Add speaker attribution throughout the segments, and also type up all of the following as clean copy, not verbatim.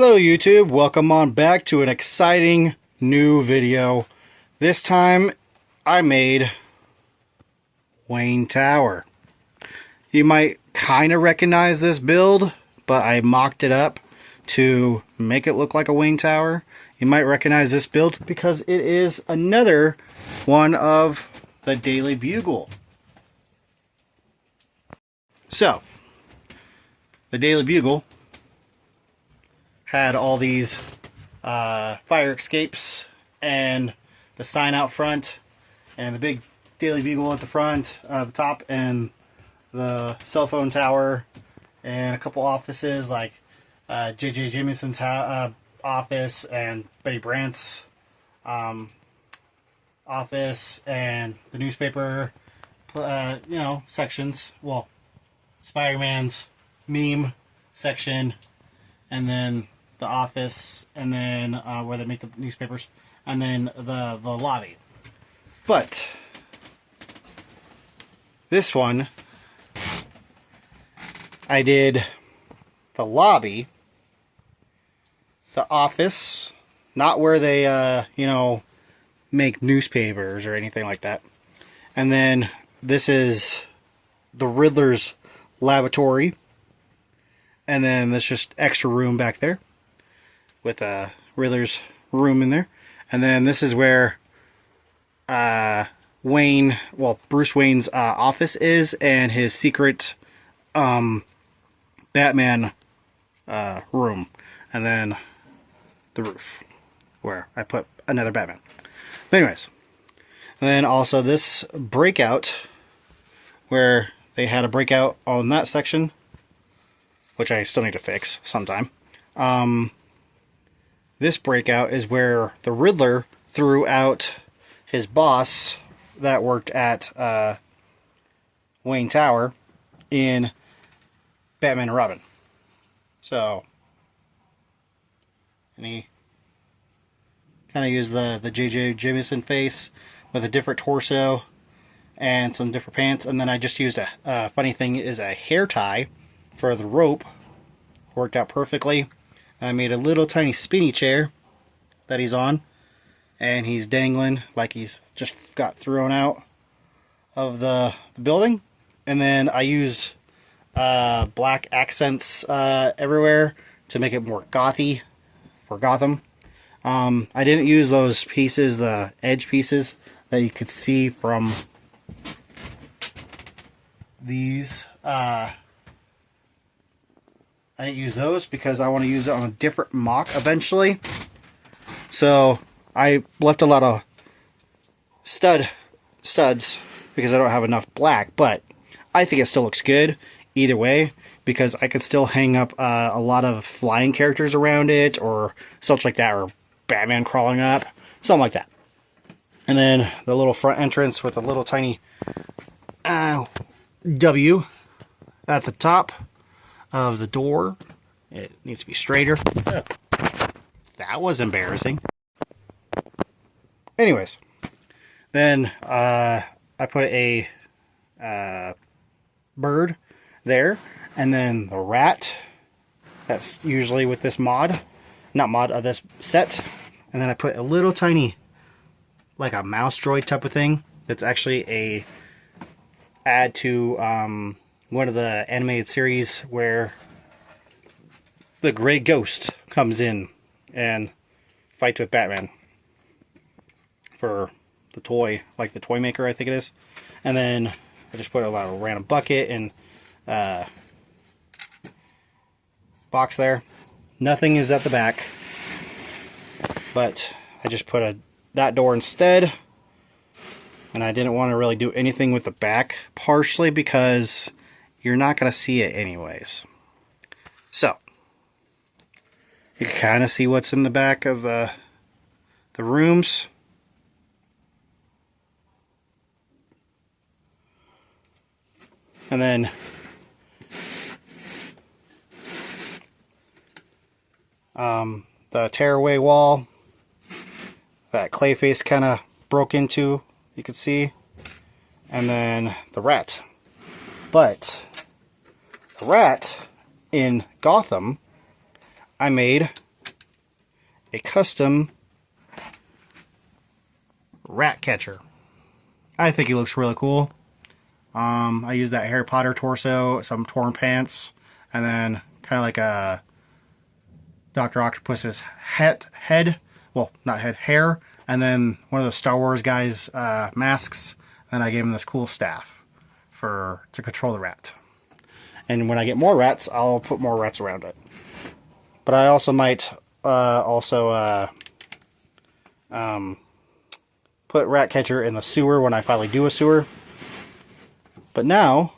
Speaker 1: Hello YouTube, welcome on back to an exciting new video. This time I made Wayne Tower. You might kind of recognize this build, but I mocked it up to make it look like a Wayne Tower. You might recognize this build because it is another one of the Daily Bugle. So, the Daily Bugle had all these fire escapes and the sign out front and the big Daily Bugle at the front, the top, and the cell phone tower and a couple offices like J.J. Jameson's office and Betty Brant's office and the newspaper, sections. Well, Spider-Man's meme section, and then the office, and then where they make the newspapers, and then the lobby. But this one, I did the lobby, the office, not where they make newspapers or anything like that. And then this is the Riddler's laboratory, and then there's just extra room back there with Riddler's room in there. And then this is where Bruce Wayne's office is, and his secret Batman room. And then the roof where I put another Batman. But anyways, and then also this breakout where they had a breakout on that section, which I still need to fix sometime. This breakout is where the Riddler threw out his boss that worked at Wayne Tower in Batman and Robin. So, and he kind of used the J.J. Jameson face with a different torso and some different pants. And then I just used a funny thing is a hair tie for the rope. Worked out perfectly. I made a little tiny spinny chair that he's on, and he's dangling like he's just got thrown out of the building. And then I use black accents everywhere to make it more gothy for Gotham. I didn't use those pieces, the edge pieces that you could see from these. I didn't use those because I want to use it on a different mock eventually. So I left a lot of studs because I don't have enough black, but I think it still looks good either way because I could still hang up a lot of flying characters around it or such like that, or Batman crawling up, something like that. And then the little front entrance with a little tiny W at the top of the door. It needs to be straighter. That was embarrassing. Anyways, then I put a bird there, and then the rat. That's usually with this this set. And then I put a little tiny, like a mouse droid type of thing. That's actually a add to one of the animated series where the Gray Ghost comes in and fights with Batman for the toy, like the toy maker, I think it is. And then I just put a lot of random bucket and box there. Nothing is at the back, but I just put that door instead. And I didn't want to really do anything with the back, partially because you're not going to see it anyways. So, you can kind of see what's in the back of the rooms. And then the tearaway wall that Clayface kind of broke into, you could see. And then the rat. But the rat in Gotham, I made a custom rat catcher. I think he looks really cool. I used that Harry Potter torso, some torn pants, and then kind of like a Dr. Octopus's head. Well, not head, hair. And then one of the Star Wars guys' masks. And I gave him this cool staff to control the rat. And when I get more rats, I'll put more rats around it. But I also might put rat catcher in the sewer when I finally do a sewer. But now,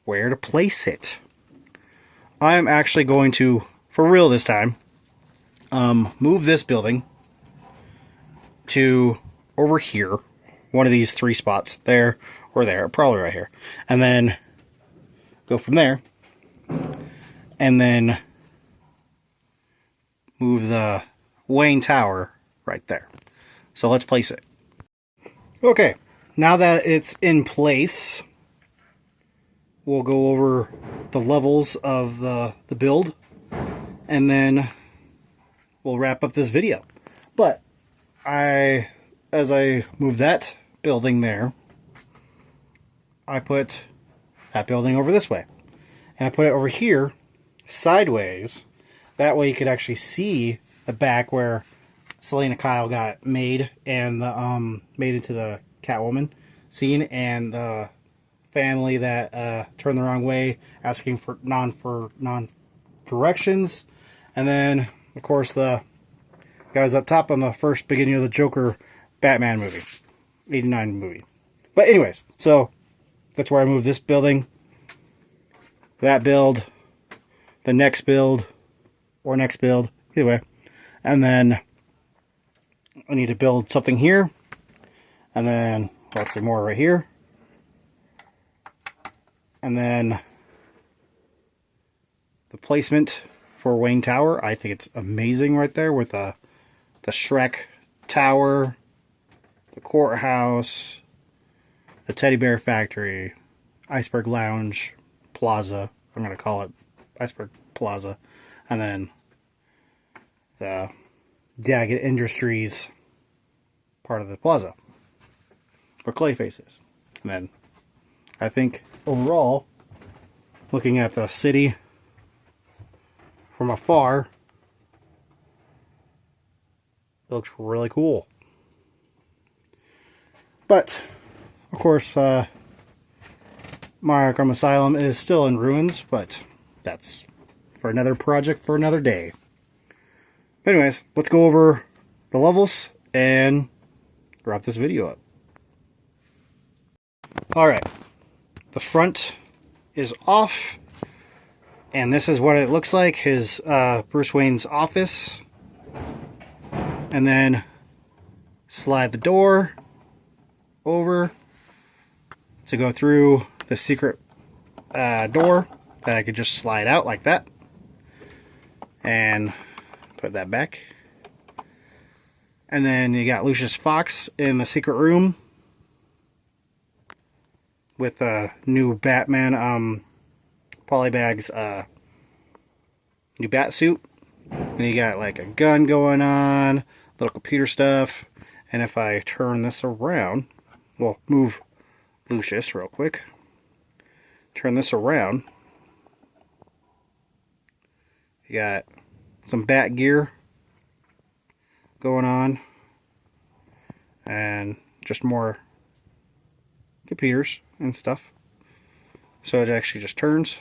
Speaker 1: where to place it? I am actually going to, for real this time, move this building to over here. One of these 3 spots, there or there, probably right here. And then go from there. And then move the Wayne Tower right there. So let's place it. Okay, now that it's in place, we'll go over the levels of the build, and then we'll wrap up this video. But as I move that building there, I put that building over this way. And I put it over here, sideways. That way you could actually see the back where Selena Kyle got made, and made into the Catwoman scene, and the family that turned the wrong way, asking for non-directions. And then, of course, the guys up top on the first beginning of the Joker Batman movie. 89 movie. But anyways, so that's where I moved this building. That build. The next build. Or next build. Either way. And then I need to build something here. And then actually more right here. And then the placement for Wayne Tower. I think it's amazing right there with the Shrek Tower, the courthouse, the Teddy Bear Factory, Iceberg Lounge Plaza. I'm going to call it Iceberg Plaza. And then the Daggett Industries part of the plaza where Clayface is. And then I think overall, looking at the city from afar, it looks really cool. But of course, my Arkham Asylum is still in ruins, but that's for another project for another day. Anyways, let's go over the levels and wrap this video up. Alright, the front is off, and this is what it looks like, his Bruce Wayne's office. And then slide the door over to go through the secret door that I could just slide out like that. And put that back. And then you got Lucius Fox in the secret room with a new Batman Polybag's new bat suit. And you got like a gun going on, little computer stuff. And if I turn this around, well, move Lucius real quick. Turn this around. You got some bat gear going on. And just more computers and stuff. So it actually just turns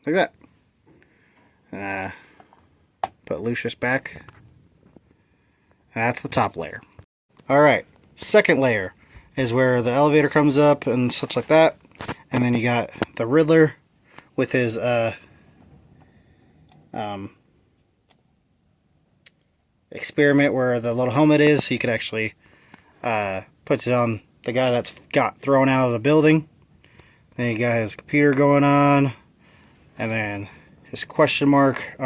Speaker 1: like that. Put Lucius back. That's the top layer. Alright, second layer is where the elevator comes up and such like that. And then you got the Riddler with his experiment where the little helmet is, so you could actually put it on the guy that's got thrown out of the building. Then you got his computer going on, and then his question mark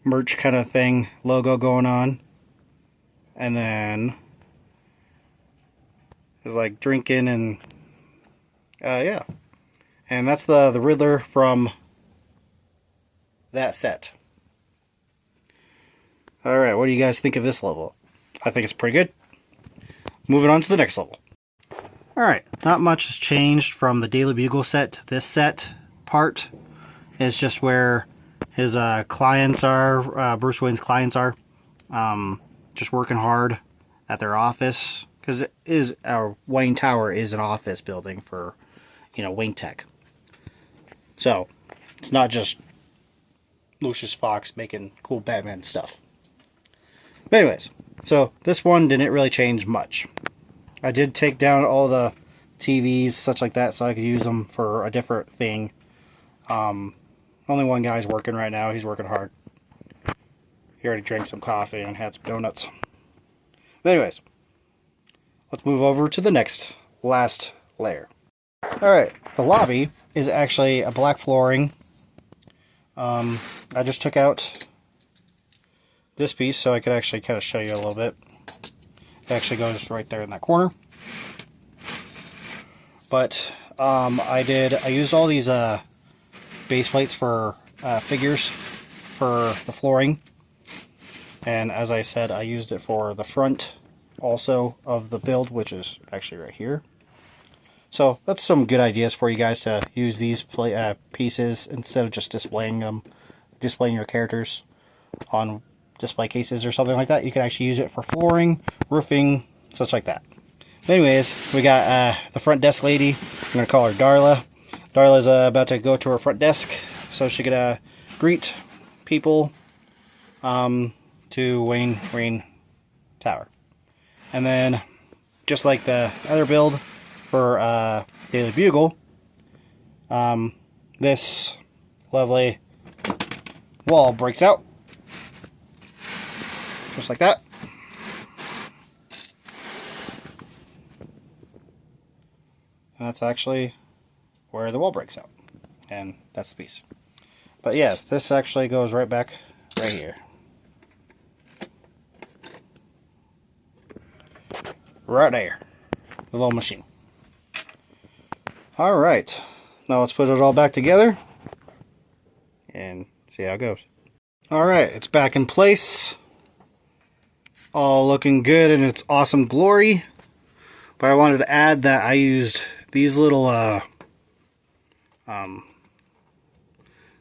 Speaker 1: merch kind of thing logo going on, and then it's like drinking and yeah, and that's the Riddler from that set. Alright, what do you guys think of this level? I think it's pretty good. Moving on to the next level. Alright, not much has changed from the Daily Bugle set to this set part. It's just where his clients are, Bruce Wayne's clients are. Just working hard at their office. Because it is, our Wayne Tower is an office building for, you know, Wayne Tech. So, it's not just Lucius Fox making cool Batman stuff. But anyways, so this one didn't really change much. I did take down all the TVs, such like that, so I could use them for a different thing. Only one guy's working right now. He's working hard. He already drank some coffee and had some donuts. But anyways, let's move over to the last layer. Alright, the lobby is actually a black flooring. I just took out this piece so I could actually kind of show you a little bit. It actually goes right there in that corner. But I used all these base plates for figures for the flooring. And as I said, I used it for the front also of the build, which is actually right here. So that's some good ideas for you guys to use these pieces instead of just displaying your characters on display cases or something like that. You can actually use it for flooring, roofing, such like that. But anyways, we got the front desk lady. I'm going to call her Darla. Darla's about to go to her front desk so she could greet people to Wayne Tower. And then, just like the other build for Daily Bugle, this lovely wall breaks out. Just like that. And that's actually where the wall breaks out. And that's the piece. But yes, this actually goes right back right here. Right there. The little machine. Alright. Now let's put it all back together. And see how it goes. Alright, it's back in place. All looking good in its awesome glory. But I wanted to add that I used these little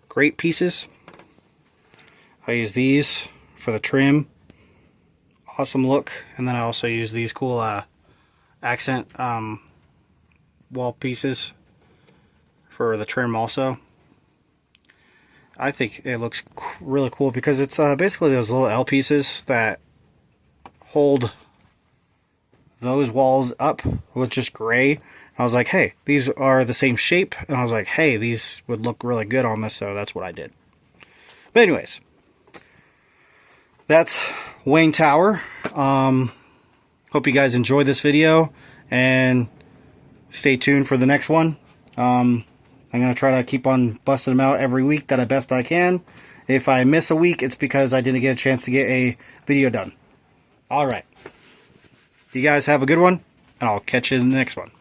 Speaker 1: grate pieces. I use these for the trim. Awesome look. And then I also use these cool accent wall pieces for the trim also. I think it looks really cool because it's basically those little L pieces that hold those walls up with just gray. I was like, hey, these are the same shape, and I was like, hey, these would look really good on this, so that's what I did. But anyways, that's Wayne Tower. Hope you guys enjoyed this video, and stay tuned for the next one. I'm going to try to keep on busting them out every week that best I can. If I miss a week, it's because I didn't get a chance to get a video done. Alright. You guys have a good one, and I'll catch you in the next one.